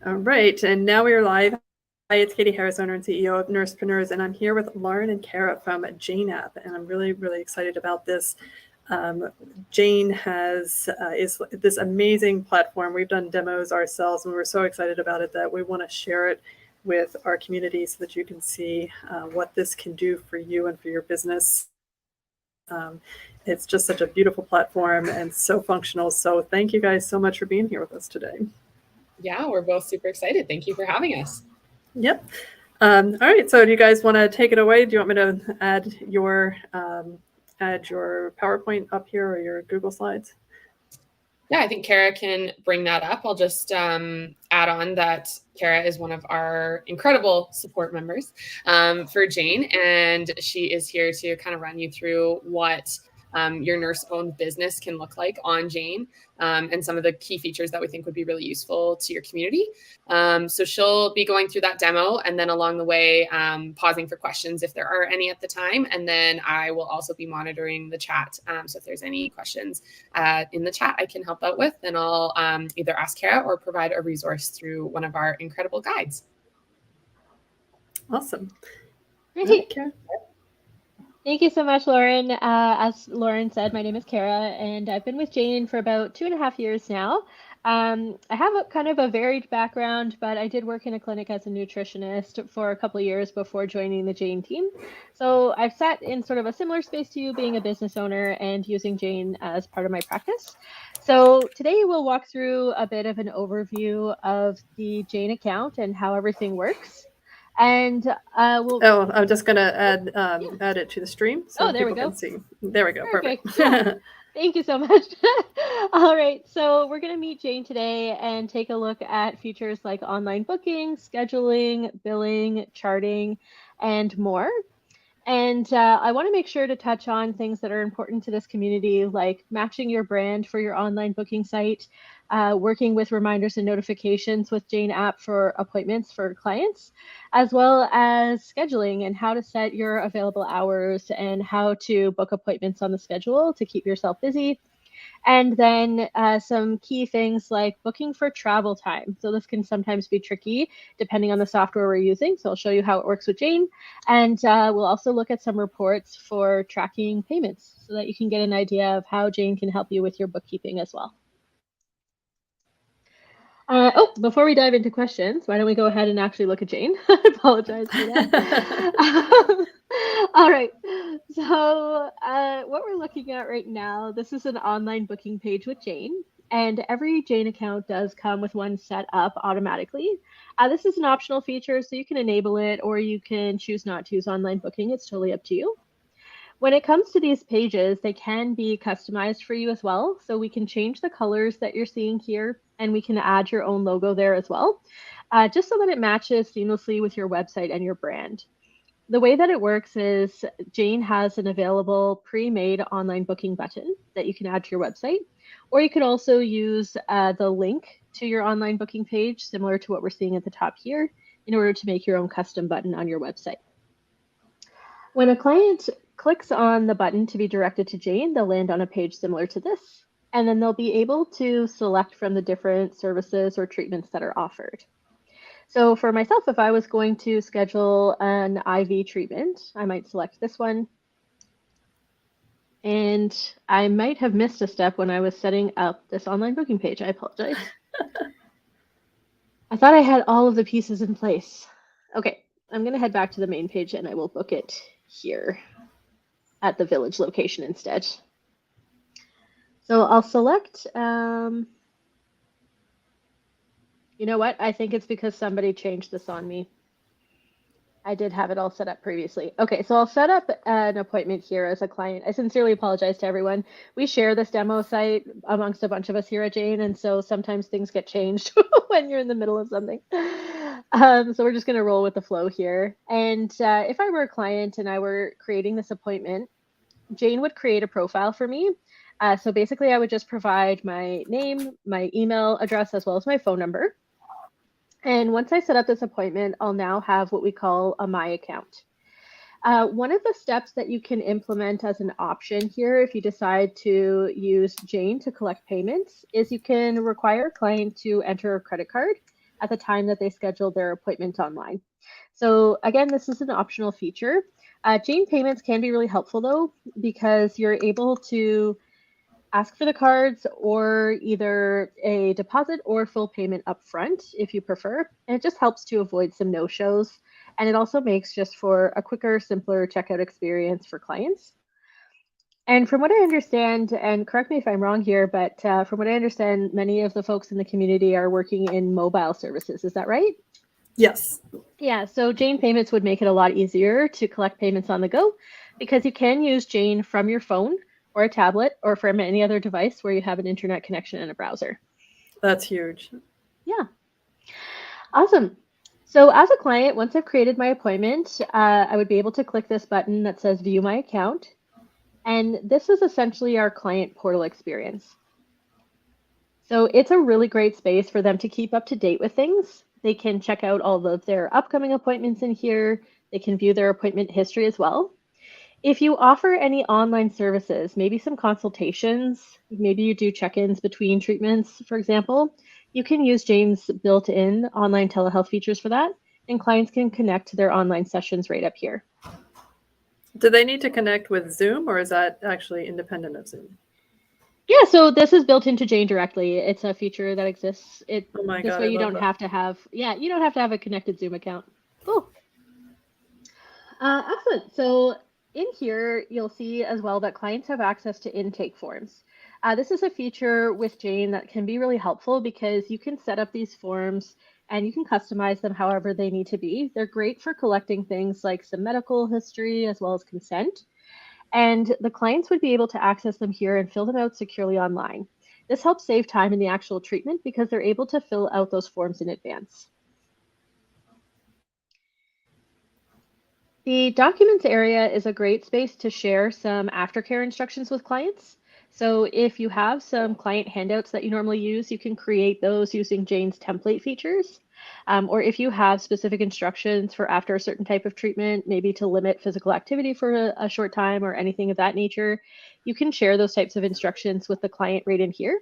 All right, and now we are live. Hi, it's Katie Harris, owner and CEO of Nursepreneurs, and I'm here with Lauren and Kara from Jane App, and I'm really, really excited about this. Jane is this amazing platform. We've done demos ourselves, and we're so excited about it that we want to share it with our community so that you can see what this can do for you and for your business. It's just such a beautiful platform and so functional. So thank you guys so much for being here with us today. Yeah, we're both super excited. Thank you for having us. Yep. All right. So do you guys want to take it away? Do you want me to add your PowerPoint up here or your Google Slides? Yeah, I think Kara can bring that up. I'll just add on that Kara is one of our incredible support members for Jane, and she is here to kind of run you through what your nurse-owned business can look like on Jane, and some of the key features that we think would be really useful to your community. So she'll be going through that demo, and then along the way, pausing for questions if there are any at the time. And then I will also be monitoring the chat. So if there's any questions in the chat I can help out with, then I'll either ask Kara or provide a resource through one of our incredible guides. Awesome. Great. Kara. Thank you so much, Lauren. As Lauren said, my name is Kara, and I've been with Jane for about 2.5 years now. I have kind of a varied background, but I did work in a clinic as a nutritionist for a couple of years before joining the Jane team. So I've sat in sort of a similar space to you, being a business owner and using Jane as part of my practice. So today we'll walk through a bit of an overview of the Jane account and how everything works. And we'll. Oh, I'm just gonna add it to the stream so there people we go. can see. There we go. Perfect. Yeah. Thank you so much. All right, so we're gonna meet Jane today and take a look at features like online booking, scheduling, billing, charting, and more. And I want to make sure to touch on things that are important to this community, like matching your brand for your online booking site, working with reminders and notifications with Jane App for appointments for clients, as well as scheduling and how to set your available hours and how to book appointments on the schedule to keep yourself busy. And then some key things like booking for travel time. So this can sometimes be tricky depending on the software we're using. So I'll show you how it works with Jane. And we'll also look at some reports for tracking payments so that you can get an idea of how Jane can help you with your bookkeeping as well. Before we dive into questions, why don't we go ahead and actually look at Jane? I apologize for that. All right, so what we're looking at right now, this is an online booking page with Jane, and every Jane account does come with one set up automatically. This is an optional feature, so you can enable it or you can choose not to use online booking. It's totally up to you. When it comes to these pages, they can be customized for you as well. So we can change the colors that you're seeing here, and we can add your own logo there as well, just so that it matches seamlessly with your website and your brand. The way that it works is Jane has an available pre-made online booking button that you can add to your website, or you could also use the link to your online booking page, similar to what we're seeing at the top here, in order to make your own custom button on your website. When a client clicks on the button to be directed to Jane, they'll land on a page similar to this, and then they'll be able to select from the different services or treatments that are offered. So for myself, if I was going to schedule an IV treatment, I might select this one. And I might have missed a step when I was setting up this online booking page. I apologize. I thought I had all of the pieces in place. Okay, I'm going to head back to the main page and I will book it here at the village location instead. So I'll select, you know what? I think it's because somebody changed this on me. I did have it all set up previously. Okay, so I'll set up an appointment here as a client. I sincerely apologize to everyone. We share this demo site amongst a bunch of us here at Jane, and so sometimes things get changed when you're in the middle of something. So we're just gonna roll with the flow here. And if I were a client and I were creating this appointment, Jane would create a profile for me. So basically I would just provide my name, my email address, as well as my phone number. And once I set up this appointment, I'll now have what we call a My Account. One of the steps that you can implement as an option here, if you decide to use Jane to collect payments, is you can require a client to enter a credit card at the time that they scheduled their appointment online. So again, this is an optional feature. Jane payments can be really helpful though, because you're able to ask for the cards or either a deposit or full payment upfront if you prefer. And it just helps to avoid some no-shows. And it also makes just for a quicker, simpler checkout experience for clients. And from what I understand, and correct me if I'm wrong here, but from what I understand, many of the folks in the community are working in mobile services. Is that right? Yes. Yeah, so Jane Payments would make it a lot easier to collect payments on the go because you can use Jane from your phone or a tablet or from any other device where you have an internet connection and a browser. That's huge. Yeah. Awesome. So as a client, once I've created my appointment, I would be able to click this button that says View My Account. And this is essentially our client portal experience. So it's a really great space for them to keep up to date with things. They can check out all of their upcoming appointments in here. They can view their appointment history as well. If you offer any online services, maybe some consultations, maybe you do check-ins between treatments, for example, you can use Jane's built-in online telehealth features for that, and clients can connect to their online sessions right up here. Do they need to connect with Zoom, or is that actually independent of Zoom? Yeah, so this is built into Jane directly. It's a feature that exists. Oh my This God, way I you love don't that. have to have, you don't have to have a connected Zoom account. Cool. Excellent. So in here, you'll see as well that clients have access to intake forms. This is a feature with Jane that can be really helpful because you can set up these forms and you can customize them however they need to be. They're great for collecting things like some medical history as well as consent. And the clients would be able to access them here and fill them out securely online. This helps save time in the actual treatment because they're able to fill out those forms in advance. The documents area is a great space to share some aftercare instructions with clients. So if you have some client handouts that you normally use, you can create those using Jane's template features. Or if you have specific instructions for after a certain type of treatment, maybe to limit physical activity for a short time or anything of that nature, you can share those types of instructions with the client right in here.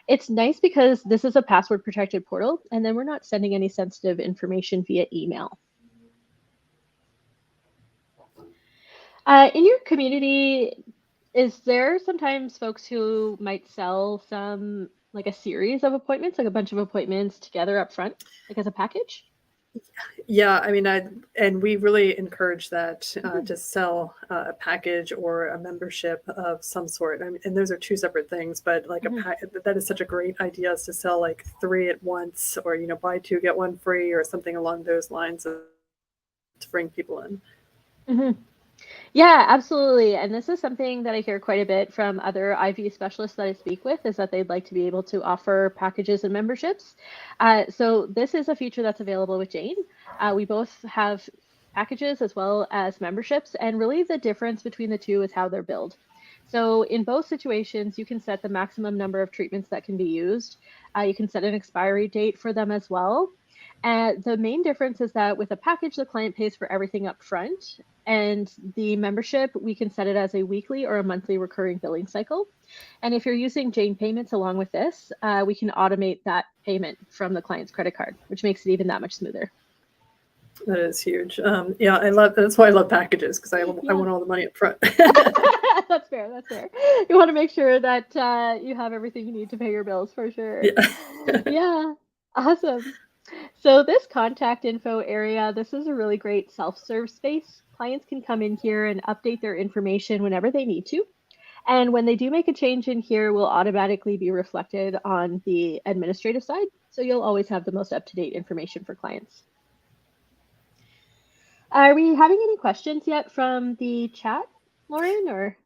It's nice because this is a password protected portal, and then we're not sending any sensitive information via email. In your community, is there sometimes folks who might sell some, like a series of appointments, like a bunch of appointments together up front, like as a package? Yeah, I mean, and we really encourage that to sell a package or a membership of some sort. I mean, and those are two separate things, but like that is such a great idea, is to sell like 3 at once, or buy 2 get 1 free, or something along those lines, to bring people in. Mm-hmm. Yeah, absolutely. And this is something that I hear quite a bit from other IV specialists that I speak with, is that they'd like to be able to offer packages and memberships. So this is a feature that's available with Jane. We both have packages as well as memberships, and really the difference between the two is how they're billed. So in both situations, you can set the maximum number of treatments that can be used. You can set an expiry date for them as well. The main difference is that with a package, the client pays for everything up front, and the membership, we can set it as a weekly or a monthly recurring billing cycle. And if you're using Jane Payments along with this, we can automate that payment from the client's credit card, which makes it even that much smoother. That is huge. Yeah, that's why I love packages, because I want all the money up front. That's fair. That's fair. You want to make sure that you have everything you need to pay your bills, for sure. Yeah. Yeah, awesome. So this contact info area, this is a really great self-serve space. Clients can come in here and update their information whenever they need to. And when they do make a change in here, will automatically be reflected on the administrative side. So you'll always have the most up-to-date information for clients. Are we having any questions yet from the chat, Lauren, or?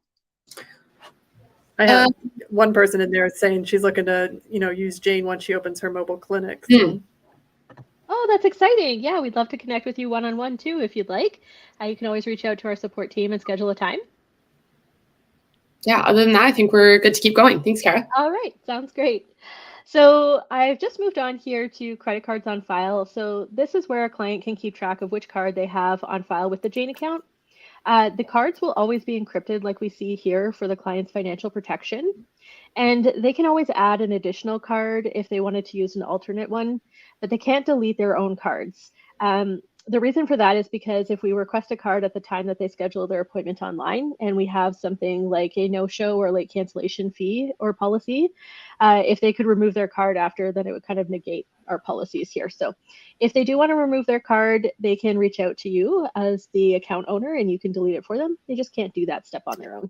I have one person in there saying she's looking to, use Jane once she opens her mobile clinic. So. Oh, that's exciting. Yeah, we'd love to connect with you one-on-one too, if you'd like. You can always reach out to our support team and schedule a time. Yeah, other than that, I think we're good to keep going. Thanks, Kara. All right, sounds great. So I've just moved on here to credit cards on file. So this is where a client can keep track of which card they have on file with the Jane account. The cards will always be encrypted like we see here for the client's financial protection. And they can always add an additional card if they wanted to use an alternate one, but they can't delete their own cards. The reason for that is because if we request a card at the time that they schedule their appointment online and we have something like a no-show or late cancellation fee or policy, if they could remove their card after, then it would kind of negate our policies here. So if they do want to remove their card, they can reach out to you as the account owner and you can delete it for them. They just can't do that step on their own.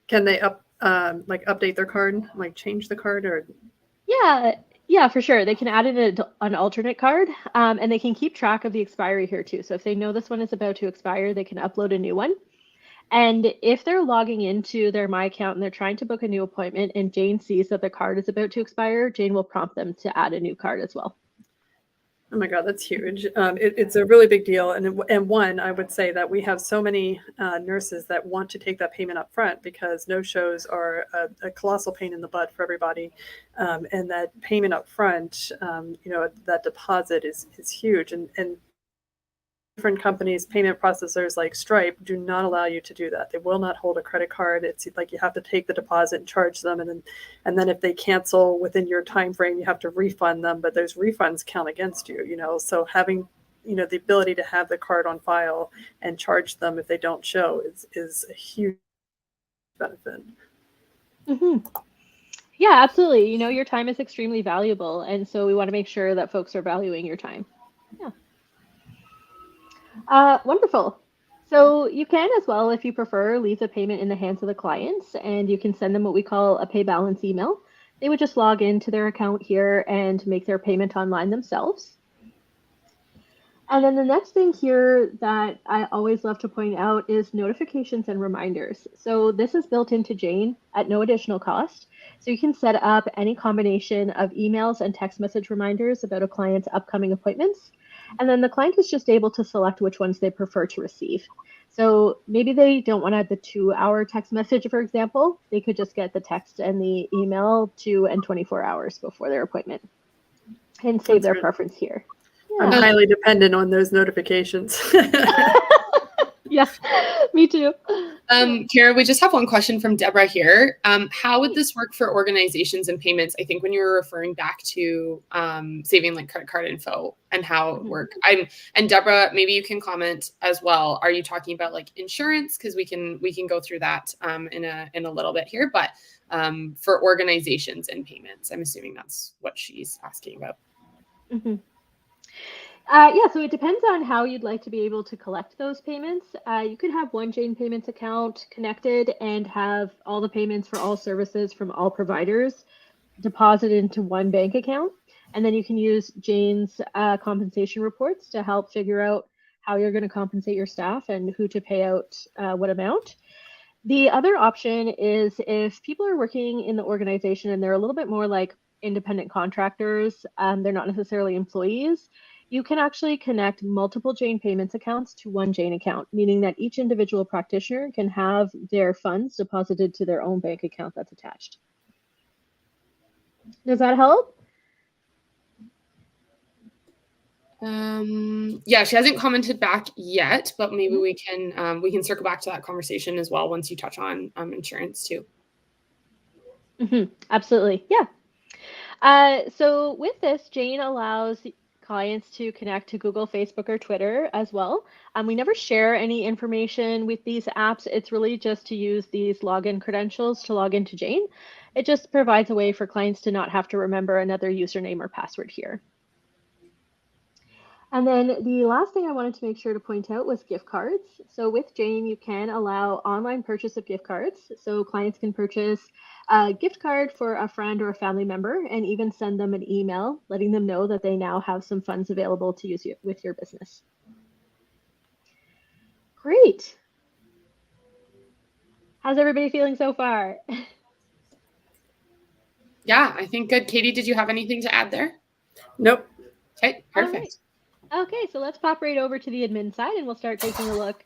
Can they update their card, like change the card, or? Yeah, for sure. They can add in an alternate card, and they can keep track of the expiry here too. So if they know this one is about to expire, they can upload a new one. And if they're logging into their My Account and they're trying to book a new appointment and Jane sees that the card is about to expire, Jane will prompt them to add a new card as well. Oh my God, that's huge. It's a really big deal. And one, I would say that we have so many nurses that want to take that payment up front because no-shows are a colossal pain in the butt for everybody. And that payment up front, that deposit is huge. And different companies, payment processors like Stripe, do not allow you to do that. They will not hold a credit card. It's like you have to take the deposit and charge them, and then if they cancel within your time frame, you have to refund them. But those refunds count against you. So having the ability to have the card on file and charge them if they don't show is a huge benefit. Mm-hmm. Yeah, absolutely. Your time is extremely valuable, and so we want to make sure that folks are valuing your time. Yeah. Wonderful. So you can as well, if you prefer, leave the payment in the hands of the clients, and you can send them what we call a pay balance email. They would just log into their account here and make their payment online themselves. And then the next thing here that I always love to point out is notifications and reminders. So this is built into Jane at no additional cost. So you can set up any combination of emails and text message reminders about a client's upcoming appointments. And then the client is just able to select which ones they prefer to receive. So maybe they don't want to add the 2-hour text message, for example. They could just get the text and the email 2 and 24 hours before their appointment and save their preference here. Yeah. I'm highly dependent on those notifications. Yeah, me too. Kara, we just have one question from Deborah here. How would this work for organizations and payments? I think when you were referring back to saving like credit card info and how it work. And Deborah, maybe you can comment as well. Are you talking about like insurance? Because we can go through that in a little bit here. But for organizations and payments, I'm assuming that's what she's asking about. Mm-hmm. So it depends on how you'd like to be able to collect those payments. You could have one Jane Payments account connected and have all the payments for all services from all providers deposited into one bank account. And then you can use Jane's compensation reports to help figure out how you're going to compensate your staff and who to pay out what amount. The other option is if people are working in the organization and they're a little bit more like independent contractors, they're not necessarily employees, you can actually connect multiple Jane Payments accounts to one Jane account, meaning that each individual practitioner can have their funds deposited to their own bank account that's attached. Does that help? Yeah, she hasn't commented back yet, but maybe we can circle back to that conversation as well once you touch on insurance too. Mm-hmm. Absolutely, yeah. So with this, Jane allows clients to connect to Google, Facebook, or Twitter as well. We never share any information with these apps. It's really just to use these login credentials to log into Jane. It just provides a way for clients to not have to remember another username or password here. And then the last thing I wanted to make sure to point out was gift cards. So with Jane, you can allow online purchase of gift cards. So clients can purchase a gift card for a friend or a family member and even send them an email letting them know that they now have some funds available to use with your business. Great. How's everybody feeling so far? Yeah, I think good. Katie, did you have anything to add there? Nope. Okay, perfect. Okay, so let's pop right over to the admin side and we'll start taking a look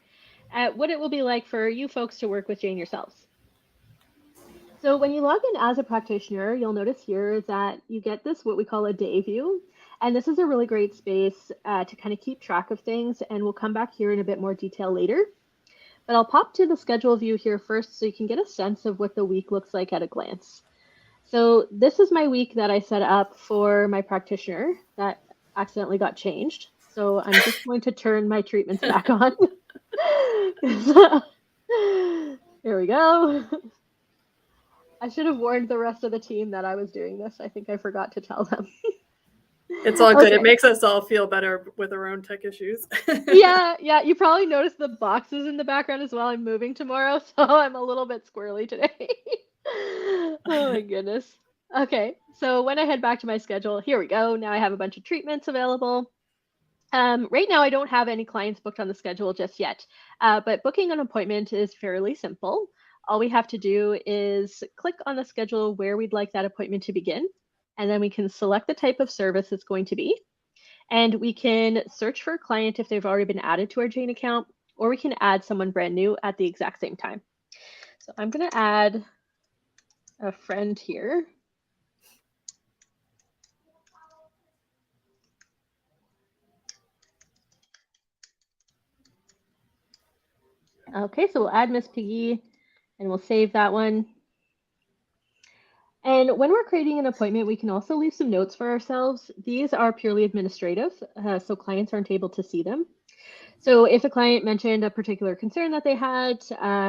at what it will be like for you folks to work with Jane yourselves. So when you log in as a practitioner, you'll notice here that you get this, what we call a day view. And this is a really great space to kind of keep track of things. And we'll come back here in a bit more detail later. but I'll pop to the schedule view here first so you can get a sense of what the week looks like at a glance. So this is my week that I set up for my practitioner that accidentally got changed. So I'm just going to turn my treatments back on. Here we go. I should have warned the rest of the team that I was doing this. I think I forgot to tell them. It's all good. Okay. It makes us all feel better with our own tech issues. Yeah. You probably noticed the boxes in the background as well. I'm moving tomorrow, so I'm a little bit squirrely today. Oh my goodness. Okay, so when I head back to my schedule, here we go. Now I have a bunch of treatments available. Right now, I don't have any clients booked on the schedule just yet, but booking an appointment is fairly simple. All we have to do is click on the schedule where we'd like that appointment to begin, and then we can select the type of service it's going to be. And we can search for a client if they've already been added to our Jane account, or we can add someone brand new at the exact same time. So I'm going to add a friend here. Okay, so we'll add Miss Piggy and we'll save that one. And when we're creating an appointment, we can also leave some notes for ourselves. These are purely administrative, so clients aren't able to see them. So if a client mentioned a particular concern that they had,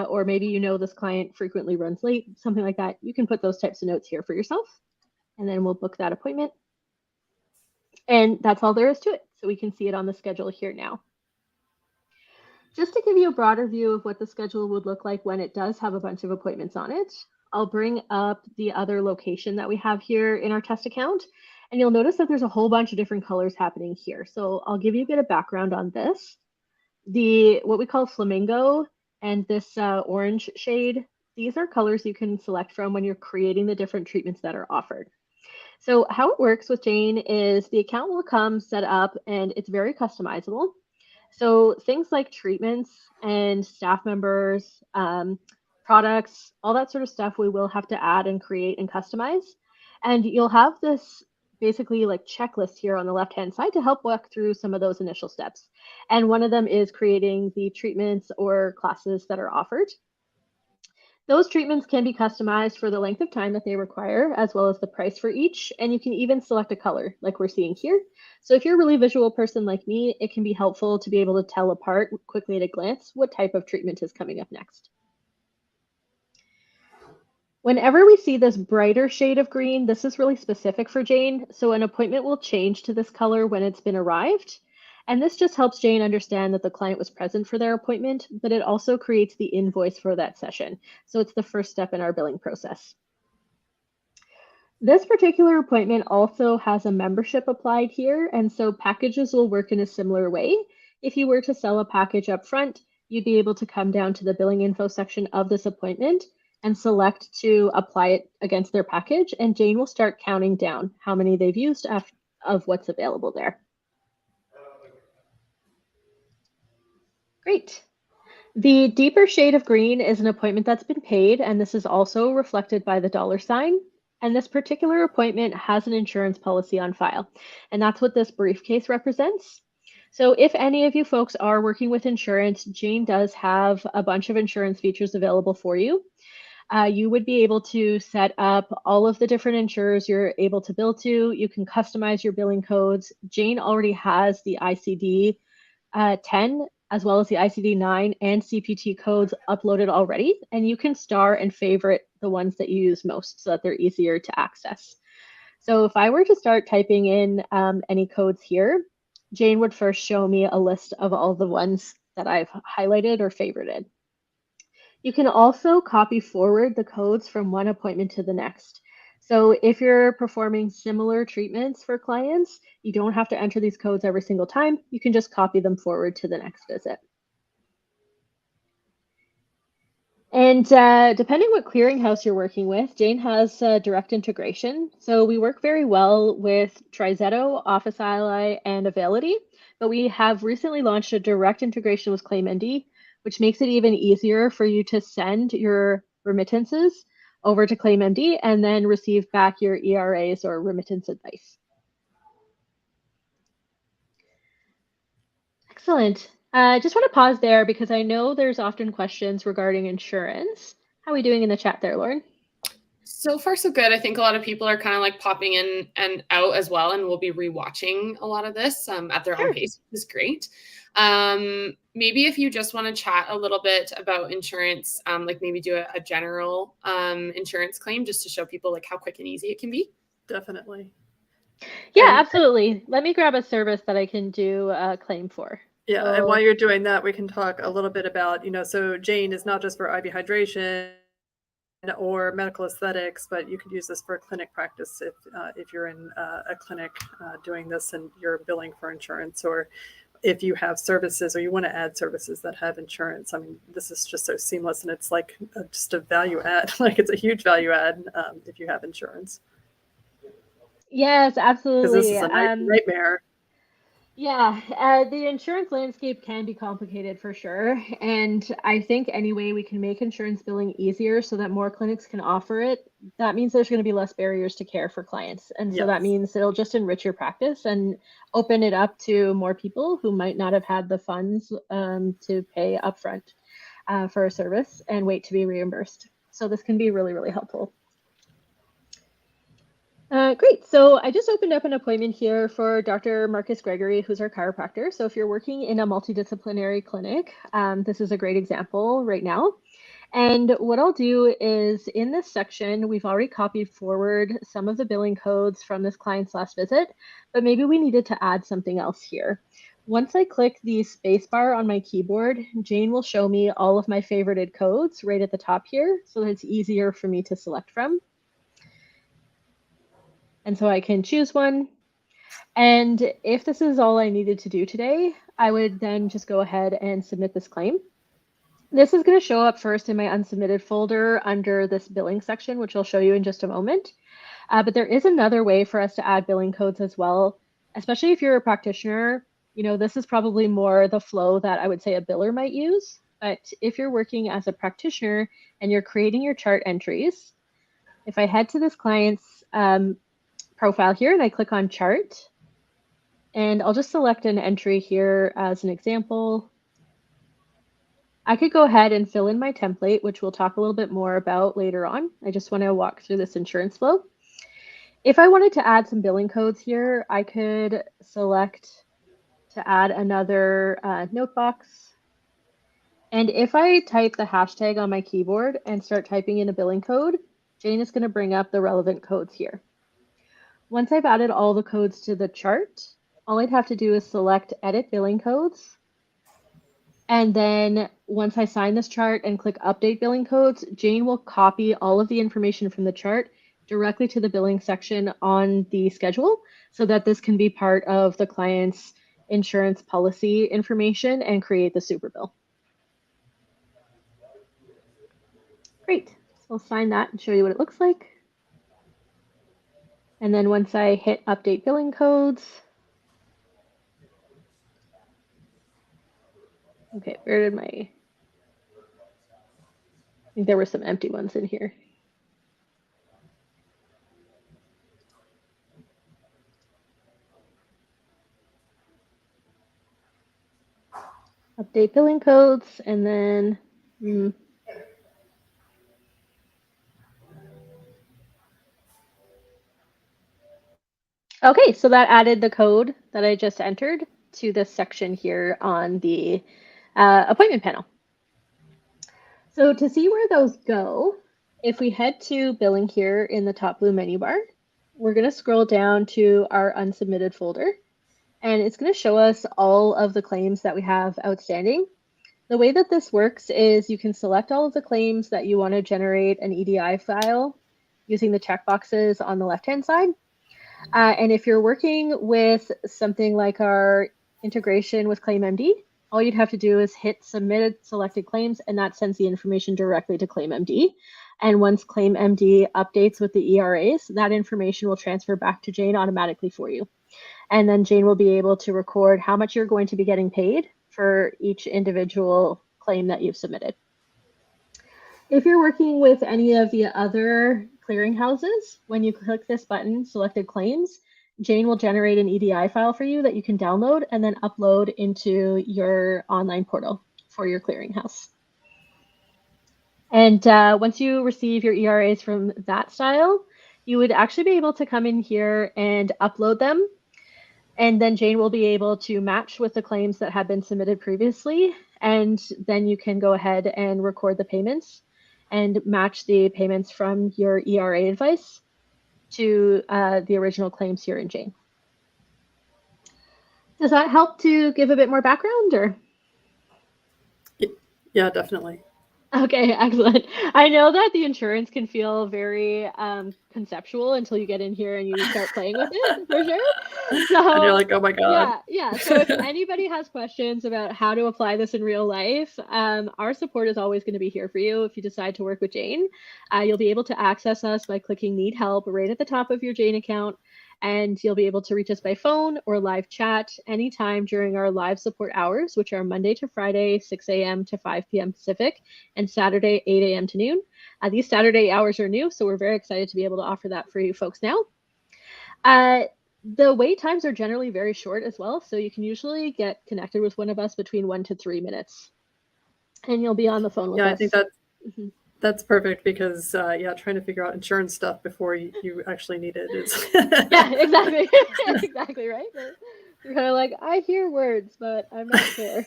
or maybe you know this client frequently runs late, something like that, you can put those types of notes here for yourself. And then we'll book that appointment. And that's all there is to it. So we can see it on the schedule here now. Just to give you a broader view of what the schedule would look like when it does have a bunch of appointments on it, I'll bring up the other location that we have here in our test account. And you'll notice that there's a whole bunch of different colors happening here. So I'll give you a bit of background on this. What we call flamingo and this orange shade, these are colors you can select from when you're creating the different treatments that are offered. So how it works with Jane is the account will come set up and it's very customizable. So things like treatments and staff members, products, all that sort of stuff we will have to add and create and customize. And you'll have this basically like checklist here on the left-hand side to help walk through some of those initial steps. And one of them is creating the treatments or classes that are offered. Those treatments can be customized for the length of time that they require, as well as the price for each. And you can even select a color like we're seeing here. So if you're a really visual person like me, it can be helpful to be able to tell apart quickly at a glance what type of treatment is coming up next. Whenever we see this brighter shade of green, this is really specific for Jane. So an appointment will change to this color when it's been arrived. And this just helps Jane understand that the client was present for their appointment, but it also creates the invoice for that session. So it's the first step in our billing process. This particular appointment also has a membership applied here, and so packages will work in a similar way. If you were to sell a package up front, you'd be able to come down to the billing info section of this appointment and select to apply it against their package, and Jane will start counting down how many they've used of what's available there. Great. The deeper shade of green is an appointment that's been paid, and this is also reflected by the $sign. And this particular appointment has an insurance policy on file, and that's what this briefcase represents. So if any of you folks are working with insurance, Jane does have a bunch of insurance features available for you. You would be able to set up all of the different insurers you're able to bill to. You can customize your billing codes. Jane already has the ICD 10 as well as the ICD-9 and CPT codes uploaded already, and you can star and favorite the ones that you use most so that they're easier to access. So if I were to start typing in any codes here, Jane would first show me a list of all the ones that I've highlighted or favorited. You can also copy forward the codes from one appointment to the next. So if you're performing similar treatments for clients, you don't have to enter these codes every single time. You can just copy them forward to the next visit. And depending what clearinghouse you're working with, Jane has direct integration. So we work very well with TriZetto, Office Ally, and Availity, but we have recently launched a direct integration with ClaimMD, which makes it even easier for you to send your remittances over to ClaimMD and then receive back your ERAs or remittance advice. Excellent. Just want to pause there because I know there's often questions regarding insurance. How are we doing in the chat there, Lauren? So far, so good. I think a lot of people are kind of like popping in and out as well, and we'll be rewatching a lot of this at their own pace, which is great. Maybe if you just want to chat a little bit about insurance, like maybe do a general insurance claim just to show people like how quick and easy it can be. Definitely. Yeah, And- absolutely. Let me grab a service that I can do a claim for. Yeah, and while you're doing that, we can talk a little bit about, so Jane is not just for IV hydration or medical aesthetics, but you could use this for clinic practice if you're in a clinic doing this and you're billing for insurance, or if you have services or you want to add services that have insurance. I mean, this is just so seamless, and it's like just a value add. Like, it's a huge value add if you have insurance. Yes, absolutely. Because this is a nightmare. Yeah, the insurance landscape can be complicated for sure. And I think any way we can make insurance billing easier so that more clinics can offer it, that means there's going to be less barriers to care for clients. And so that means it'll just enrich your practice and open it up to more people who might not have had the funds to pay upfront for a service and wait to be reimbursed. So this can be really, really helpful. Great. So I just opened up an appointment here for Dr. Marcus Gregory, who's our chiropractor. So if you're working in a multidisciplinary clinic, this is a great example right now. And what I'll do is in this section, we've already copied forward some of the billing codes from this client's last visit, but maybe we needed to add something else here. Once I click the spacebar on my keyboard, Jane will show me all of my favorited codes right at the top here, so that it's easier for me to select from. And so I can choose one. And if this is all I needed to do today, I would then just go ahead and submit this claim. This is going to show up first in my unsubmitted folder under this billing section, which I'll show you in just a moment. But there is another way for us to add billing codes as well, especially if you're a practitioner. This is probably more the flow that I would say a biller might use. But if you're working as a practitioner and you're creating your chart entries, if I head to this client's profile here and I click on chart, and I'll just select an entry here as an example. I could go ahead and fill in my template, which we'll talk a little bit more about later on. I just want to walk through this insurance flow. If I wanted to add some billing codes here, I could select to add another note box. And if I type the hashtag on my keyboard and start typing in a billing code, Jane is going to bring up the relevant codes here. Once I've added all the codes to the chart, all I'd have to do is select Edit Billing Codes. And then once I sign this chart and click Update Billing Codes, Jane will copy all of the information from the chart directly to the billing section on the schedule so that this can be part of the client's insurance policy information and create the super bill. Great. So I'll sign that and show you what it looks like. And then once I hit update billing codes, okay, where did I think there were some empty ones in here. Update billing codes, and then okay, so that added the code that I just entered to this section here on the appointment panel. So to see where those go, if we head to billing here in the top blue menu bar, we're going to scroll down to our unsubmitted folder, and it's going to show us all of the claims that we have outstanding. The way that this works is you can select all of the claims that you want to generate an EDI file using the checkboxes on the left-hand side. And if you're working with something like our integration with ClaimMD, all you'd have to do is hit Submitted Selected Claims, and that sends the information directly to ClaimMD. And once ClaimMD updates with the ERAs, that information will transfer back to Jane automatically for you. And then Jane will be able to record how much you're going to be getting paid for each individual claim that you've submitted. If you're working with any of the other clearinghouses, when you click this button, Selected Claims, Jane will generate an EDI file for you that you can download and then upload into your online portal for your clearinghouse. And once you receive your ERAs from that style, you would actually be able to come in here and upload them. And then Jane will be able to match with the claims that have been submitted previously. And then you can go ahead and record the payments and match the payments from your ERA advice to the original claims here in Jane. Does that help to give a bit more background, or? Yeah, definitely. Okay, excellent. I know that the insurance can feel very conceptual until you get in here and you start playing with it, for sure. So And you're like, oh my God. yeah. So if anybody has questions about how to apply this in real life, our support is always going to be here for you. If you decide to work with Jane, you'll be able to access us by clicking Need Help right at the top of your Jane account. And you'll be able to reach us by phone or live chat anytime during our live support hours, which are Monday to Friday, 6 a.m. to 5 p.m. Pacific, and Saturday, 8 a.m. to noon. These Saturday hours are new, so we're very excited to be able to offer that for you folks now. The wait times are generally very short as well, so you can usually get connected with one of us between 1 to 3 minutes. And you'll be on the phone with us. Yeah, I think that's perfect because, trying to figure out insurance stuff before you actually need it is. Yeah, exactly. Exactly, right? You're kind of like, I hear words, but I'm not sure.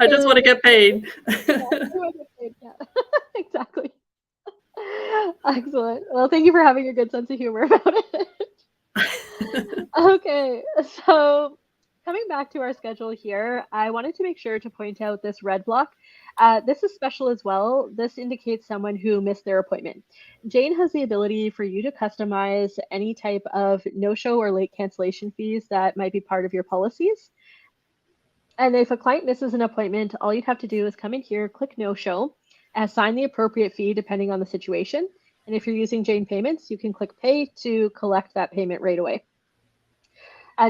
I just want to get paid. Yeah, exactly. Excellent. Well, thank you for having a good sense of humor about it. Okay, so coming back to our schedule here, I wanted to make sure to point out this red block. This is special as well. This indicates someone who missed their appointment. Jane has the ability for you to customize any type of no-show or late cancellation fees that might be part of your policies. And if a client misses an appointment, all you'd have to do is come in here, click no-show, assign the appropriate fee depending on the situation. And if you're using Jane Payments, you can click pay to collect that payment right away.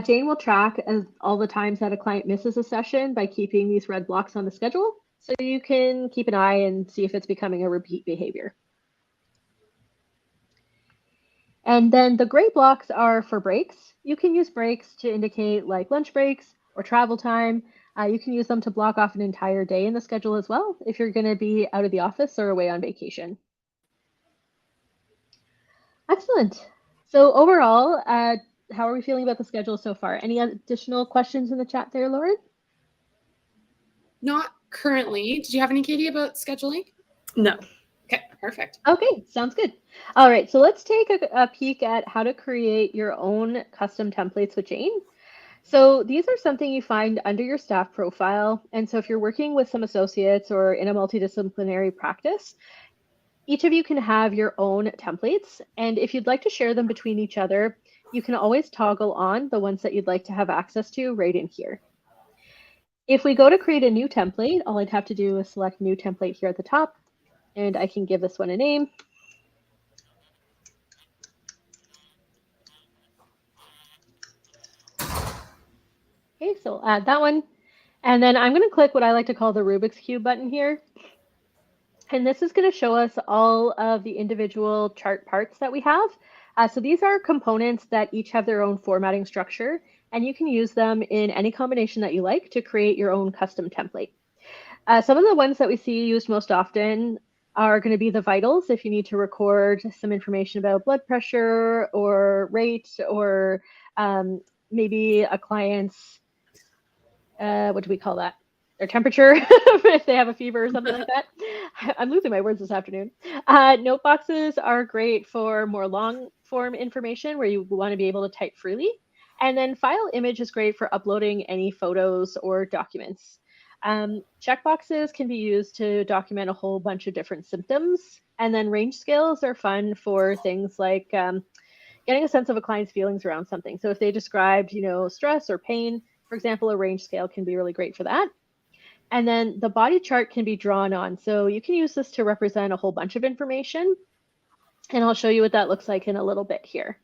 Jane will track all the times that a client misses a session by keeping these red blocks on the schedule, so you can keep an eye and see if it's becoming a repeat behavior. And then the gray blocks are for breaks. You can use breaks to indicate like lunch breaks or travel time. You can use them to block off an entire day in the schedule as well if you're going to be out of the office or away on vacation. Excellent. So overall, how are we feeling about the schedule so far? Any additional questions in the chat there, Lauren? Not currently. Did you have any, Katie, about scheduling? No. Okay, perfect. Okay, sounds good. All right, so let's take a peek at how to create your own custom templates with Jane. So these are something you find under your staff profile. And so if you're working with some associates or in a multidisciplinary practice, each of you can have your own templates. And if you'd like to share them between each other, you can always toggle on the ones that you'd like to have access to right in here. If we go to create a new template, all I'd have to do is select new template here at the top, and I can give this one a name. Okay, so I'll add that one. And then I'm going to click what I like to call the Rubik's Cube button here. And this is going to show us all of the individual chart parts that we have. So these are components that each have their own formatting structure, and you can use them in any combination that you like to create your own custom template. Some of the ones that we see used most often are going to be the vitals if you need to record some information about blood pressure or rate, or maybe a client's, what do we call that? Their temperature, if they have a fever or something like that. I'm losing my words this afternoon. Note boxes are great for more long form information where you want to be able to type freely. And then file image is great for uploading any photos or documents. Checkboxes can be used to document a whole bunch of different symptoms. And then range scales are fun for things like getting a sense of a client's feelings around something. So if they described, stress or pain, for example, a range scale can be really great for that. And then the body chart can be drawn on. So you can use this to represent a whole bunch of information. And I'll show you what that looks like in a little bit here.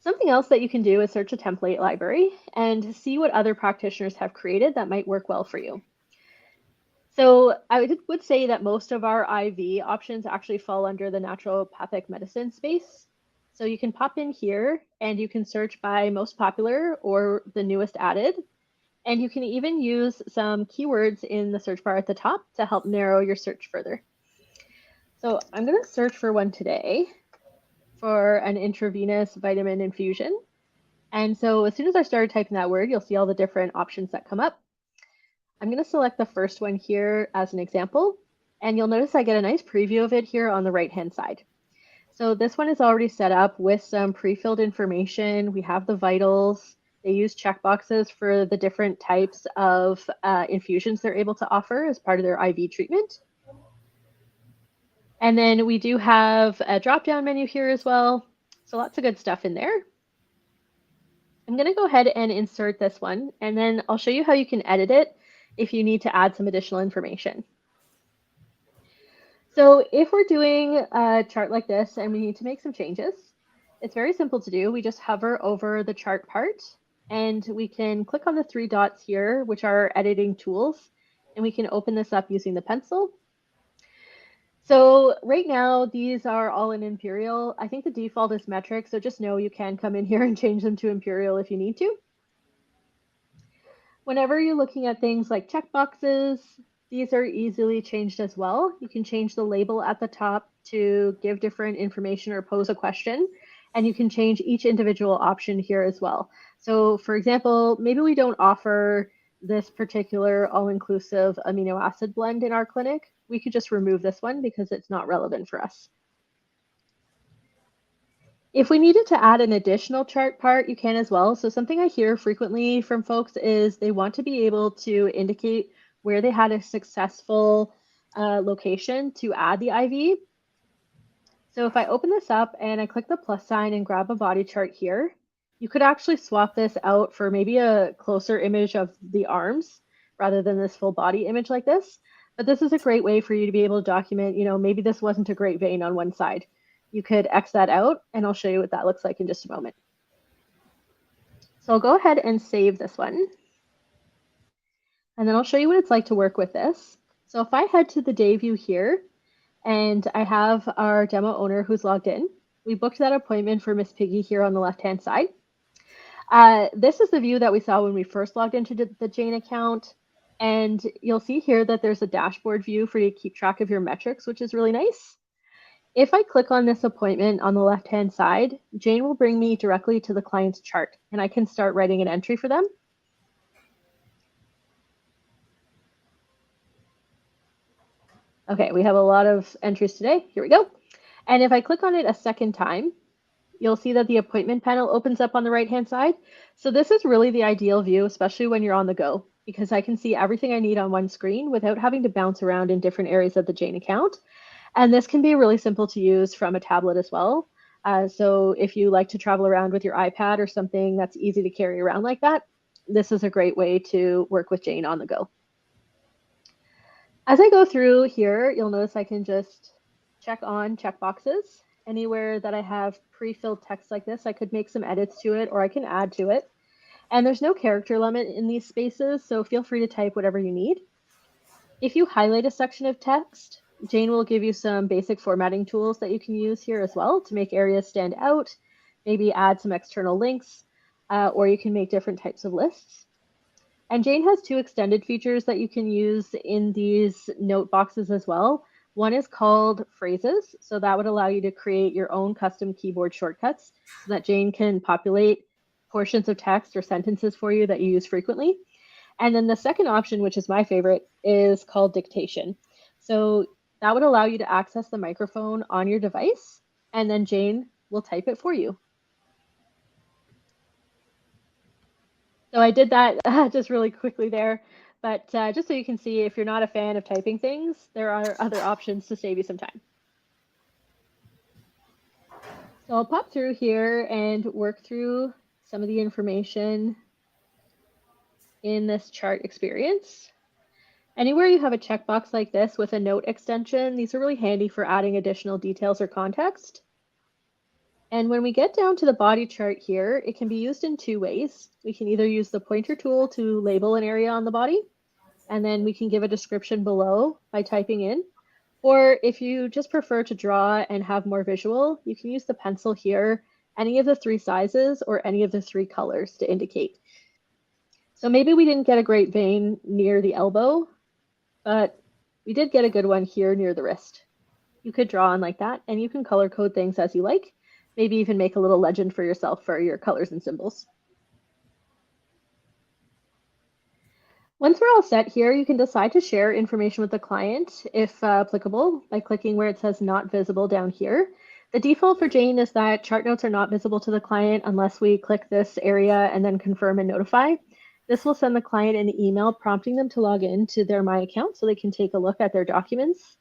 Something else that you can do is search a template library and see what other practitioners have created that might work well for you. So I would say that most of our IV options actually fall under the naturopathic medicine space. So you can pop in here and you can search by most popular or the newest added. And you can even use some keywords in the search bar at the top to help narrow your search further. So I'm going to search for one today for an intravenous vitamin infusion. And so as soon as I started typing that word, you'll see all the different options that come up. I'm going to select the first one here as an example, and you'll notice I get a nice preview of it here on the right-hand side. So this one is already set up with some pre-filled information. We have the vitals. They use checkboxes for the different types of infusions they're able to offer as part of their IV treatment. And then we do have a drop-down menu here as well. So lots of good stuff in there. I'm going to go ahead and insert this one, and then I'll show you how you can edit it if you need to add some additional information. So if we're doing a chart like this and we need to make some changes, it's very simple to do. We just hover over the chart part and we can click on the 3 dots here, which are editing tools, and we can open this up using the pencil. So right now, these are all in Imperial. I think the default is metric, so just know you can come in here and change them to Imperial if you need to. Whenever you're looking at things like checkboxes, these are easily changed as well. You can change the label at the top to give different information or pose a question, and you can change each individual option here as well. So for example, maybe we don't offer this particular all-inclusive amino acid blend in our clinic. We could just remove this one because it's not relevant for us. If we needed to add an additional chart part, you can as well. So something I hear frequently from folks is they want to be able to indicate where they had a successful location to add the IV. So if I open this up and I click the plus sign and grab a body chart here, you could actually swap this out for maybe a closer image of the arms rather than this full body image like this. But this is a great way for you to be able to document, maybe this wasn't a great vein on one side. You could X that out, and I'll show you what that looks like in just a moment. So I'll go ahead and save this one. And then I'll show you what it's like to work with this. So if I head to the day view here, and I have our demo owner who's logged in, we booked that appointment for Miss Piggy here on the left-hand side. This is the view that we saw when we first logged into the Jane account. And you'll see here that there's a dashboard view for you to keep track of your metrics, which is really nice. If I click on this appointment on the left-hand side, Jane will bring me directly to the client's chart, and I can start writing an entry for them. Okay, we have a lot of entries today. Here we go. And if I click on it a second time, you'll see that the appointment panel opens up on the right-hand side. So this is really the ideal view, especially when you're on the go, because I can see everything I need on one screen without having to bounce around in different areas of the Jane account. And this can be really simple to use from a tablet as well. So if you like to travel around with your iPad or something that's easy to carry around like that, this is a great way to work with Jane on the go. As I go through here, you'll notice I can just check on checkboxes. Anywhere that I have pre-filled text like this, I could make some edits to it or I can add to it. And there's no character limit in these spaces, so feel free to type whatever you need. If you highlight a section of text, Jane will give you some basic formatting tools that you can use here as well to make areas stand out, maybe add some external links, or you can make different types of lists. And Jane has 2 extended features that you can use in these note boxes as well. One is called phrases. So that would allow you to create your own custom keyboard shortcuts so that Jane can populate portions of text or sentences for you that you use frequently. And then the second option, which is my favorite, is called dictation. So that would allow you to access the microphone on your device, and then Jane will type it for you. So I did that just really quickly there, but just so you can see, if you're not a fan of typing things, there are other options to save you some time. So I'll pop through here and work through some of the information in this chart experience. Anywhere you have a checkbox like this with a note extension, these are really handy for adding additional details or context. And when we get down to the body chart here, it can be used in 2 ways. We can either use the pointer tool to label an area on the body, and then we can give a description below by typing in, Or if you just prefer to draw and have more visual, you can use the pencil here, any of the 3 sizes or any of the 3 colors to indicate. So maybe we didn't get a great vein near the elbow, but we did get a good one here near the wrist. You could draw on like that, and you can color code things as you like. Maybe even make a little legend for yourself for your colors and symbols. Once we're all set here, you can decide to share information with the client, if applicable, by clicking where it says not visible down here. The default for Jane is that chart notes are not visible to the client unless we click this area and then confirm and notify. This will send the client an email prompting them to log in to their My Account so they can take a look at their documents.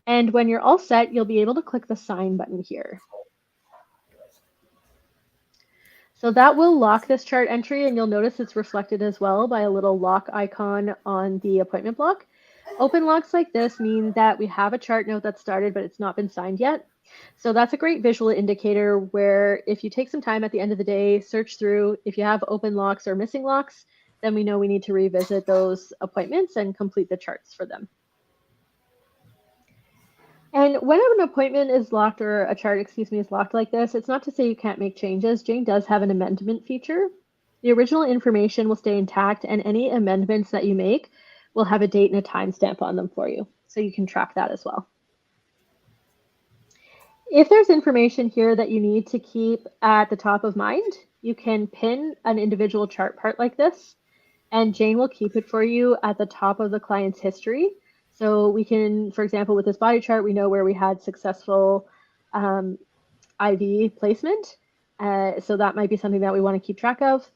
And when you're all set, you'll be able to click the sign button here. So that will lock this chart entry, and you'll notice it's reflected as well by a little lock icon on the appointment block. Open locks like this mean that we have a chart note that's started, but it's not been signed yet. So that's a great visual indicator where if you take some time at the end of the day, search through, if you have open locks or missing locks, then we know we need to revisit those appointments and complete the charts for them. And when an appointment is locked, or a chart, excuse me, is locked like this, it's not to say you can't make changes. Jane does have an amendment feature. The original information will stay intact, and any amendments that you make will have a date and a timestamp on them for you. So you can track that as well. If there's information here that you need to keep at the top of mind, you can pin an individual chart part like this, and Jane will keep it for you at the top of the client's history. So we can, for example, with this body chart, we know where we had successful IV placement. So that might be something that we want to keep track of.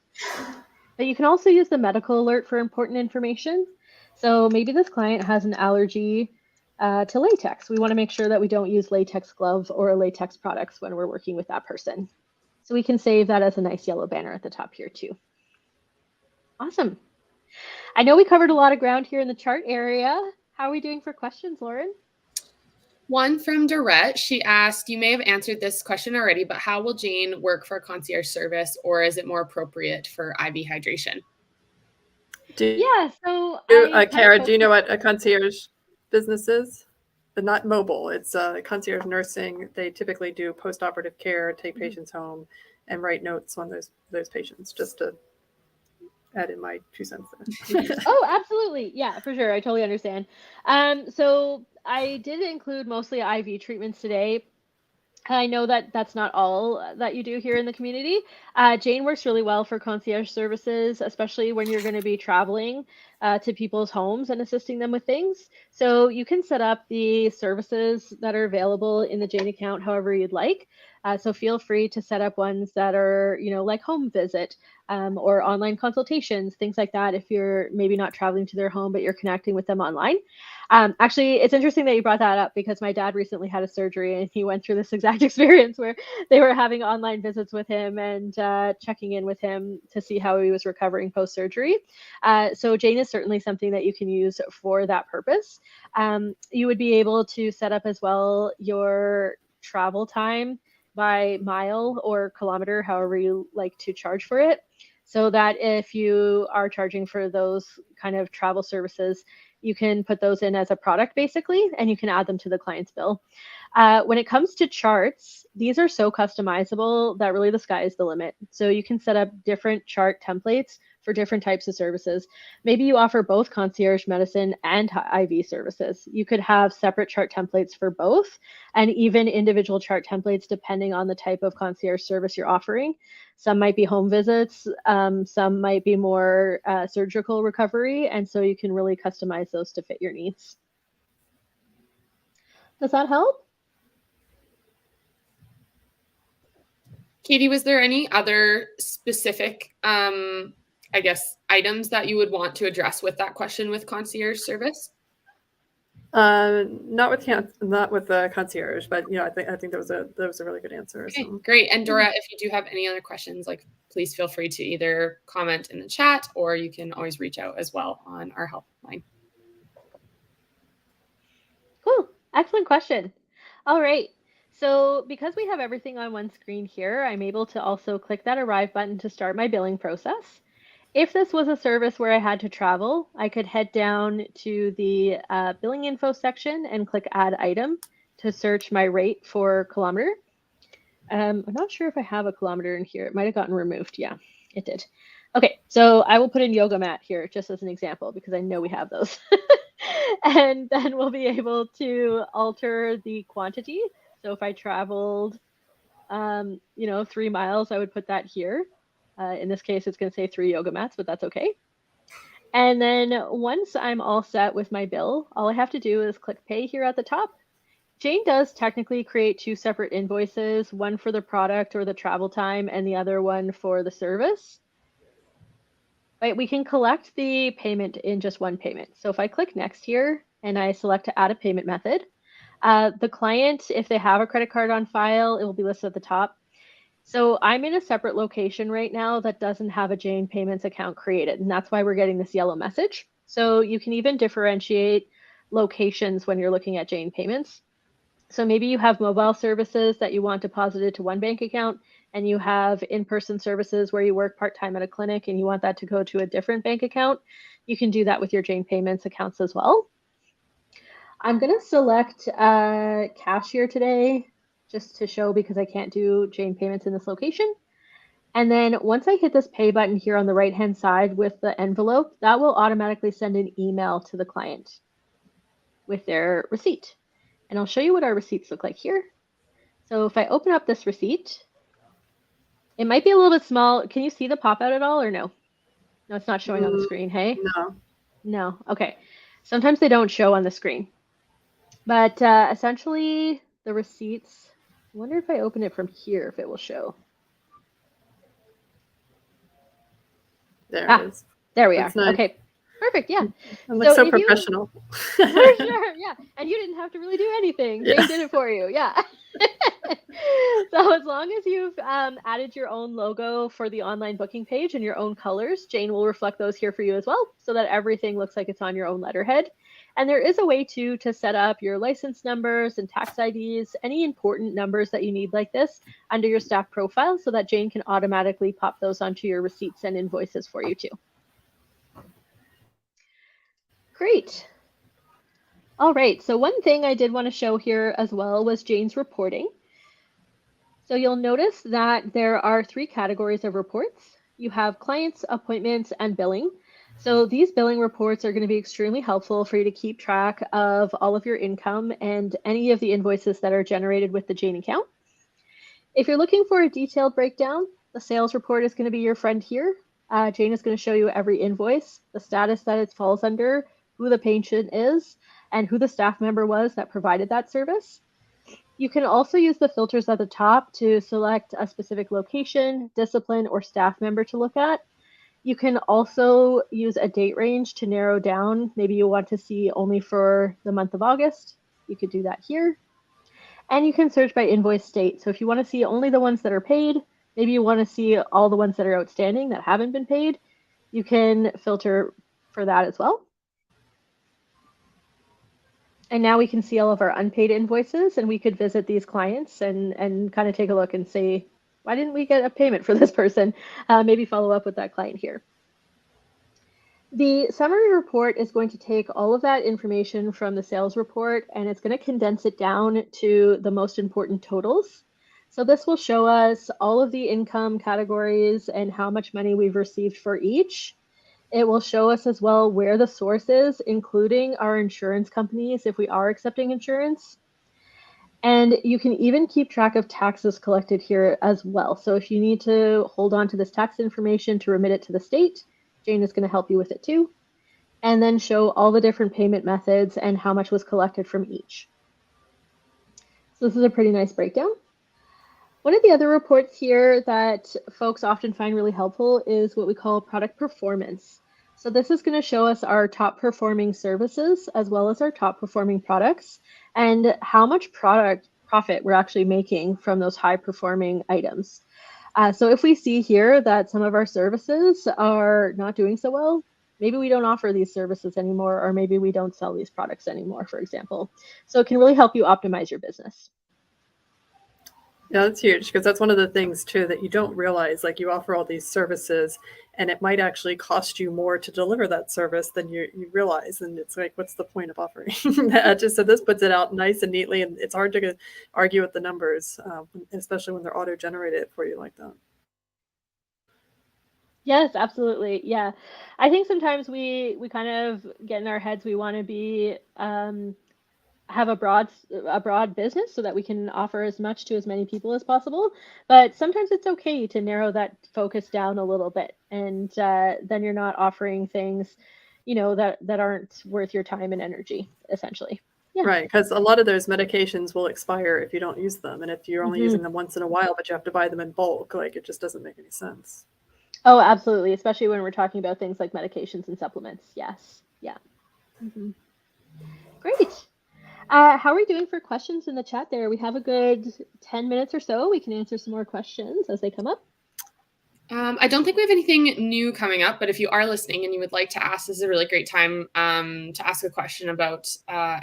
But you can also use the medical alert for important information. So maybe this client has an allergy to latex. We want to make sure that we don't use latex gloves or latex products when we're working with that person. So we can save that as a nice yellow banner at the top here too. Awesome. I know we covered a lot of ground here in the chart area. How are we doing for questions, Lauren? One from Dorette. She asked, you may have answered this question already, but how will Jane work for a concierge service, or is it more appropriate for IV hydration? Kara, do you know what a concierge business is? But not mobile. It's concierge nursing. They typically do post-operative care, take patients home, and write notes on those patients, just to add in my 2 cents there. Oh, absolutely. Yeah, for sure. I totally understand. So I did include mostly IV treatments today. I know that that's not all that you do here in the community. Jane works really well for concierge services, especially when you're going to be traveling to people's homes and assisting them with things. So you can set up the services that are available in the Jane account however you'd like. So feel free to set up ones that are, like home visit or online consultations, things like that, if you're maybe not traveling to their home, but you're connecting with them online. Actually, it's interesting that you brought that up because my dad recently had a surgery and he went through this exact experience where they were having online visits with him and checking in with him to see how he was recovering post-surgery. So Jane is certainly something that you can use for that purpose. You would be able to set up as well your travel time by mile or kilometer, however you like to charge for it, so that if you are charging for those kind of travel services, you can put those in as a product basically, and you can add them to the client's bill. When it comes to charts, these are so customizable that really the sky is the limit. So you can set up different chart templates for different types of services. Maybe you offer both concierge medicine and IV services. You could have separate chart templates for both, and even individual chart templates depending on the type of concierge service you're offering. Some might be home visits, some might be more surgical recovery, and so you can really customize those to fit your needs. Does that help? Katie, was there any other specific, items that you would want to address with that question with concierge service? Not with the concierge, but I think that was a really good answer. Okay, so. Great. And Dorette, if you do have any other questions, please feel free to either comment in the chat, or you can always reach out as well on our helpline. Cool. Excellent question. All right. So because we have everything on one screen here, I'm able to also click that Arrive button to start my billing process. If this was a service where I had to travel, I could head down to the billing info section and click add item to search my rate for kilometer. I'm not sure if I have a kilometer in here. It might have gotten removed. Yeah, it did. Okay, so I will put in yoga mat here just as an example because I know we have those. And then we'll be able to alter the quantity. So if I traveled, 3 miles, I would put that here. In this case, it's going to say 3 yoga mats, but that's okay. And then once I'm all set with my bill, all I have to do is click pay here at the top. Jane does technically create 2 separate invoices, one for the product or the travel time and the other one for the service. But we can collect the payment in just one payment. So if I click next here and I select to add a payment method, the client, if they have a credit card on file, it will be listed at the top. So I'm in a separate location right now that doesn't have a Jane Payments account created, and that's why we're getting this yellow message. So you can even differentiate locations when you're looking at Jane Payments. So maybe you have mobile services that you want deposited to one bank account, and you have in-person services where you work part-time at a clinic and you want that to go to a different bank account. You can do that with your Jane Payments accounts as well. I'm going to select cashier today just to show because I can't do Jane Payments in this location. And then once I hit this pay button here on the right-hand side with the envelope, that will automatically send an email to the client with their receipt. And I'll show you what our receipts look like here. So if I open up this receipt, it might be a little bit small. Can you see the pop out at all or no? No, it's not showing on the screen, hey? No. No, okay. Sometimes they don't show on the screen. But essentially the receipts, I wonder if I open it from here, if it will show. There it is. There we That's are. nice. Okay, perfect, yeah. It looks so if you- professional. For sure, yeah. And you didn't have to really do anything. Jane Yeah. did it for you, yeah. So as long as you've added your own logo for the online booking page and your own colors, Jane will reflect those here for you as well so that everything looks like it's on your own letterhead. And there is a way to set up your license numbers and tax IDs, any important numbers that you need like this under your staff profile so that Jane can automatically pop those onto your receipts and invoices for you too. Great. All right, so one thing I did want to show here as well was Jane's reporting. So you'll notice that there are 3 categories of reports. You have clients, appointments, and billing. So these billing reports are going to be extremely helpful for you to keep track of all of your income and any of the invoices that are generated with the Jane account. If you're looking for a detailed breakdown, the sales report is going to be your friend here. Jane is going to show you every invoice, the status that it falls under, who the patient is, and who the staff member was that provided that service. You can also use the filters at the top to select a specific location, discipline, or staff member to look at. You can also use a date range to narrow down. Maybe you want to see only for the month of August. You could do that here. And you can search by invoice state. So if you want to see only the ones that are paid, maybe you want to see all the ones that are outstanding that haven't been paid, you can filter for that as well. And now we can see all of our unpaid invoices, and we could visit these clients and kind of take a look and see, why didn't we get a payment for this person? Maybe follow up with that client here. The summary report is going to take all of that information from the sales report, and it's going to condense it down to the most important totals. So this will show us all of the income categories and how much money we've received for each. It will show us as well where the source is, including our insurance companies if we are accepting insurance. And you can even keep track of taxes collected here as well. So if you need to hold on to this tax information to remit it to the state, Jane is going to help you with it too. And then show all the different payment methods and how much was collected from each. So this is a pretty nice breakdown. One of the other reports here that folks often find really helpful is what we call product performance. So this is going to show us our top performing services as well as our top performing products and how much profit we're actually making from those high performing items. So if we see here that some of our services are not doing so well, maybe we don't offer these services anymore, or maybe we don't sell these products anymore, for example. So it can really help you optimize your business. Yeah, that's huge because that's one of the things too that you don't realize. Like you offer all these services, and it might actually cost you more to deliver that service than you realize. And it's like, what's the point of offering that? Just so this puts it out nice and neatly, and it's hard to argue with the numbers, especially when they're auto generated for you like that. Yes, absolutely. Yeah. I think sometimes we kind of get in our heads we want to be have a broad business so that we can offer as much to as many people as possible. But sometimes it's okay to narrow that focus down a little bit, and then you're not offering things, that aren't worth your time and energy, essentially. Yeah. Right, because a lot of those medications will expire if you don't use them, and if you're only hmm using them once in a while, but you have to buy them in bulk, like it just doesn't make any sense. Oh, absolutely. Especially when we're talking about things like medications and supplements. Yes. Yeah. hmm Great. How are we doing for questions in the chat there? We have a good 10 minutes or so. We can answer some more questions as they come up. I don't think we have anything new coming up, but if you are listening and you would like to ask, this is a really great time to ask a question about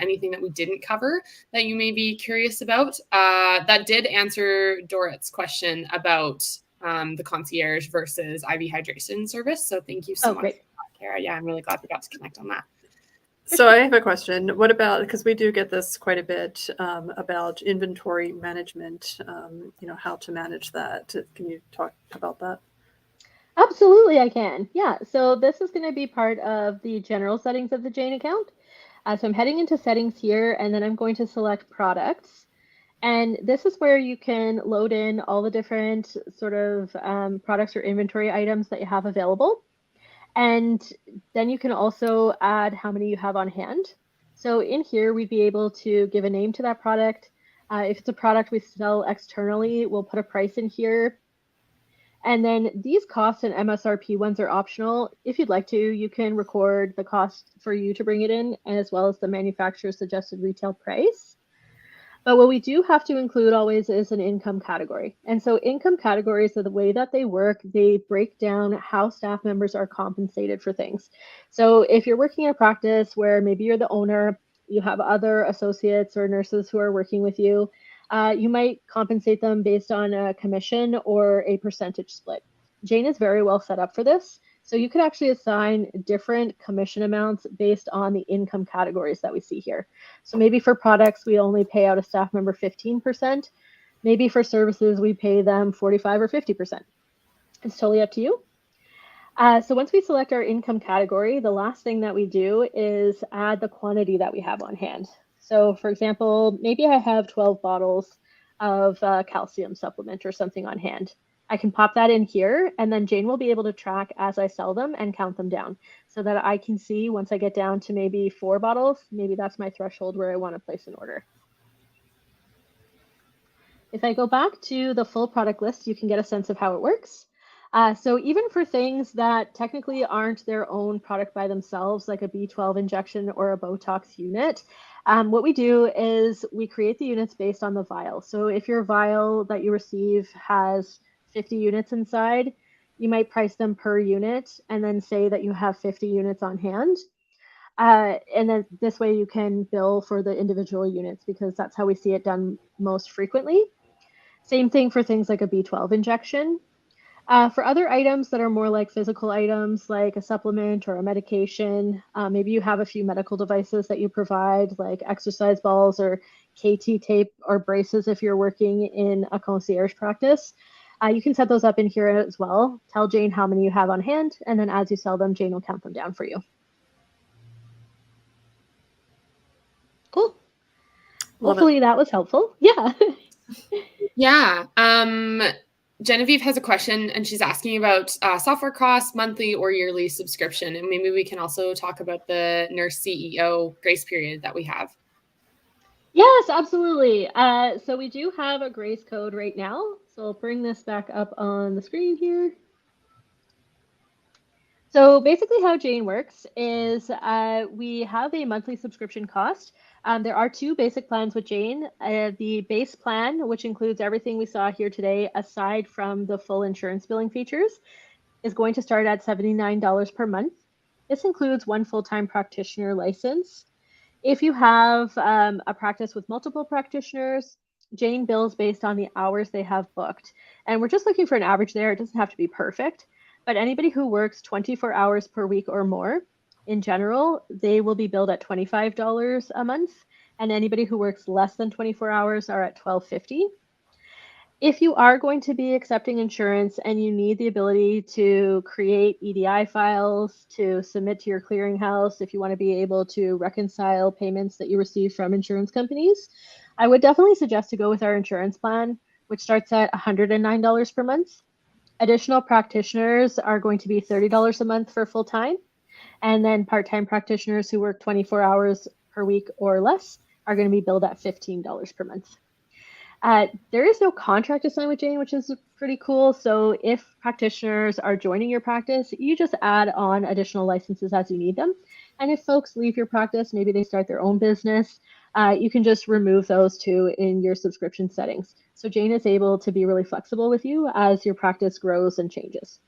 anything that we didn't cover that you may be curious about. That did answer Dorot's question about the concierge versus IV hydration service. So thank you so Oh, much, great. Kara. Yeah, I'm really glad we got to connect on that. So I have a question. What about, because we do get this quite a bit about inventory management, how to manage that. Can you talk about that? Absolutely, I can. Yeah, so this is going to be part of the general settings of the Jane account. So I'm heading into settings here, and then I'm going to select products. And this is where you can load in all the different sort of products or inventory items that you have available. And then you can also add how many you have on hand. So in here, we'd be able to give a name to that product. If it's a product we sell externally, we'll put a price in here. And then these costs and MSRP ones are optional. If you'd like to, you can record the cost for you to bring it in, as well as the manufacturer's suggested retail price. But what we do have to include always is an income category. And so income categories are the way that they work. They break down how staff members are compensated for things. So if you're working in a practice where maybe you're the owner, you have other associates or nurses who are working with you, you might compensate them based on a commission or a percentage split. Jane is very well set up for this. So you could actually assign different commission amounts based on the income categories that we see here. So maybe for products, we only pay out a staff member 15%. Maybe for services, we pay them 45 or 50%. It's totally up to you. So once we select our income category, the last thing that we do is add the quantity that we have on hand. So for example, maybe I have 12 bottles of calcium supplement or something on hand. I can pop that in here, and then Jane will be able to track as I sell them and count them down so that I can see once I get down to maybe 4 bottles, maybe that's my threshold where I want to place an order. If I go back to the full product list, you can get a sense of how it works. So even for things that technically aren't their own product by themselves, like a B12 injection or a Botox unit, what we do is we create the units based on the vial. So if your vial that you receive has 50 units inside, you might price them per unit and then say that you have 50 units on hand. And then this way you can bill for the individual units because that's how we see it done most frequently. Same thing for things like a B12 injection. For other items that are more like physical items, like a supplement or a medication, maybe you have a few medical devices that you provide, like exercise balls or KT tape or braces if you're working in a concierge practice. You can set those up in here as well. Tell Jane how many you have on hand, and then as you sell them, Jane will count them down for you. Cool. Hopefully that was helpful. Yeah. Yeah. Genevieve has a question, and she's asking about software costs, monthly or yearly subscription. And maybe we can also talk about the nurse CEO grace period that we have. Yes, absolutely. So we do have a grace code right now. So I'll bring this back up on the screen here. So basically how Jane works is we have a monthly subscription cost. There are 2 basic plans with Jane. The base plan, which includes everything we saw here today, aside from the full insurance billing features, is going to start at $79 per month. This includes 1 full-time practitioner license. If you have a practice with multiple practitioners, Jane bills based on the hours they have booked. And we're just looking for an average there. It doesn't have to be perfect, but anybody who works 24 hours per week or more, in general, they will be billed at $25 a month. And anybody who works less than 24 hours are at $12.50. If you are going to be accepting insurance and you need the ability to create EDI files, to submit to your clearinghouse, if you want to be able to reconcile payments that you receive from insurance companies, I would definitely suggest to go with our insurance plan, which starts at $109 per month. Additional practitioners are going to be $30 a month for full time. And then part-time practitioners who work 24 hours per week or less are going to be billed at $15 per month. There is no contract to sign with Jane, which is pretty cool. So if practitioners are joining your practice, you just add on additional licenses as you need them. And if folks leave your practice, maybe they start their own business, you can just remove those two in your subscription settings. So Jane is able to be really flexible with you as your practice grows and changes.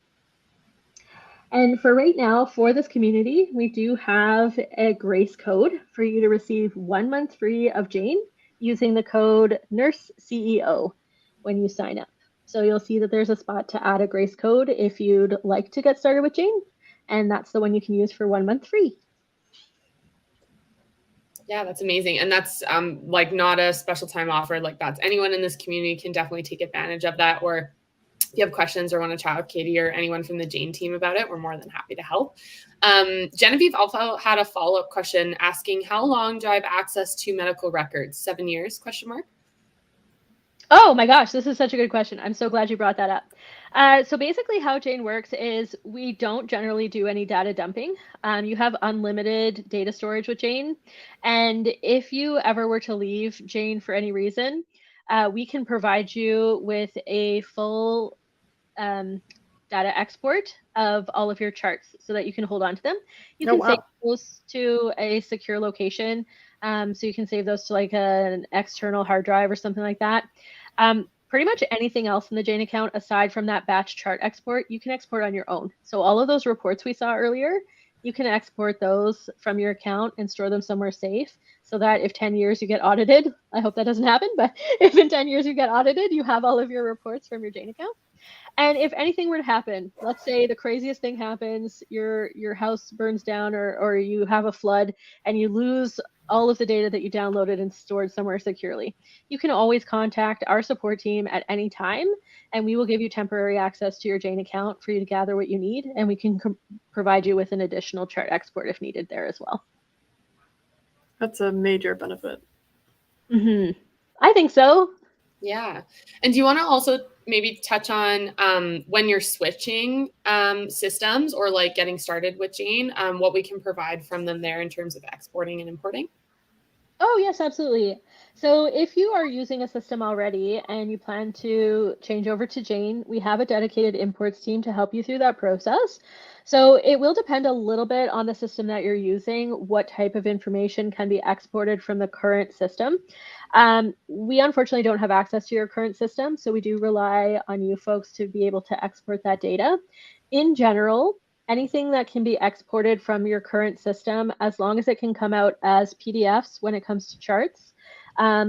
And for right now, for this community, we do have a grace code for you to receive 1 month free of Jane using the code NurseCEO when you sign up. So you'll see that there's a spot to add a grace code if you'd like to get started with Jane, and that's the one you can use for 1 month free. Yeah, that's amazing. And that's like not a special time offer. Like that's anyone in this community can definitely take advantage of that. Or if you have questions or want to chat with Katie or anyone from the Jane team about it, we're more than happy to help. Genevieve also had a follow-up question asking, how long do I have access to medical records? 7 years, question mark? Oh my gosh, this is such a good question. I'm so glad you brought that up. So basically how Jane works is we don't generally do any data dumping. You have unlimited data storage with Jane. And if you ever were to leave Jane for any reason, we can provide you with a full data export of all of your charts so that you can hold on to them. You can save those to a secure location. So you can save those to like an external hard drive or something like that. Pretty much anything else in the Jane account aside from that batch chart export, you can export on your own. So all of those reports we saw earlier, you can export those from your account and store them somewhere safe so that if 10 years you get audited, I hope that doesn't happen, but if in 10 years you get audited, you have all of your reports from your Jane account. And if anything were to happen, let's say the craziest thing happens, your house burns down or you have a flood and you lose all of the data that you downloaded and stored somewhere securely, you can always contact our support team at any time, and we will give you temporary access to your Jane account for you to gather what you need, and we can provide you with an additional chart export if needed there as well. That's a major benefit. Mm-hmm. I think so. Yeah. And do you want to also maybe touch on when you're switching systems or like getting started with Jane, what we can provide from them there in terms of exporting and importing? Oh, yes, absolutely. So if you are using a system already and you plan to change over to Jane, we have a dedicated imports team to help you through that process. So it will depend a little bit on the system that you're using, what type of information can be exported from the current system. We unfortunately don't have access to your current system, so we do rely on you folks to be able to export that data. In general, anything that can be exported from your current system, as long as it can come out as PDFs when it comes to charts,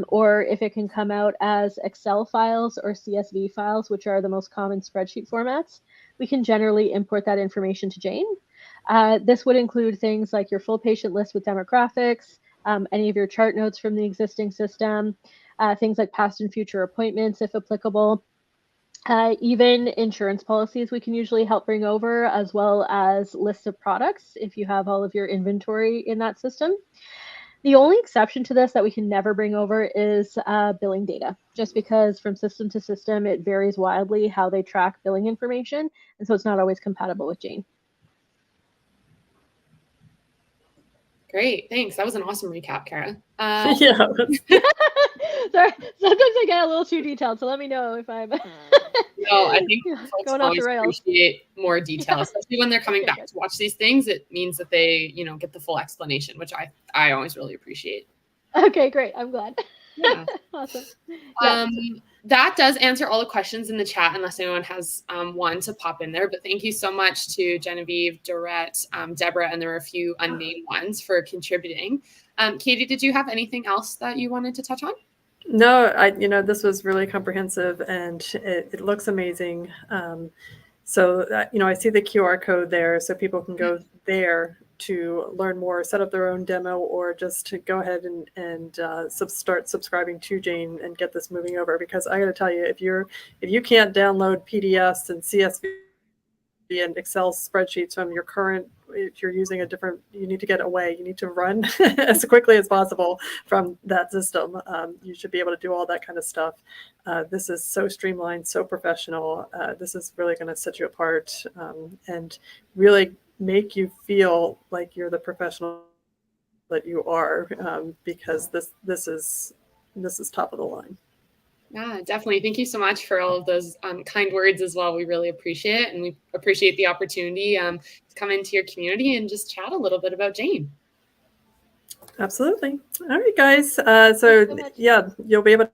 or if it can come out as Excel files or CSV files, which are the most common spreadsheet formats, we can generally import that information to Jane. This would include things like your full patient list with demographics, any of your chart notes from the existing system, things like past and future appointments, if applicable. Even insurance policies we can usually help bring over, as well as lists of products if you have all of your inventory in that system. The only exception to this that we can never bring over is billing data, just because from system to system, it varies wildly how they track billing information. And so it's not always compatible with Jane. Great, thanks. That was an awesome recap, Kara. Yeah. Sorry, sometimes I get a little too detailed, so let me know if I'm No, I think folks going off the always rails. appreciate more detail, especially when they're coming back to watch these things. It means that they, get the full explanation, which I always really appreciate. Okay, great. I'm glad. Yeah. Awesome. Yeah. That does answer all the questions in the chat, unless anyone has one to pop in there. But thank you so much to Genevieve, Dorette, Deborah, and there were a few unnamed ones for contributing. Katie, did you have anything else that you wanted to touch on? No, this was really comprehensive and it looks amazing. I see the QR code there so people can go there to learn more, set up their own demo, or just to go ahead and start subscribing to Jane and get this moving over. Because I got to tell you, if you can't download PDFs and CSV and Excel spreadsheets from your current, if you're using a different, you need to get away. You need to run as quickly as possible from that system. You should be able to do all that kind of stuff. This is so streamlined, so professional. This is really going to set you apart and really make you feel like you're the professional that you are, because this is top of the line. Yeah, definitely. Thank you so much for all of those kind words as well. We really appreciate it. And we appreciate the opportunity to come into your community and just chat a little bit about Jane. Absolutely. All right, guys. You'll be able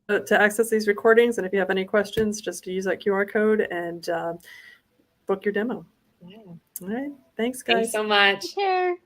to access these recordings. And if you have any questions, just use that QR code and book your demo. Yeah. All right. Thanks, guys. Thanks so much. Take care.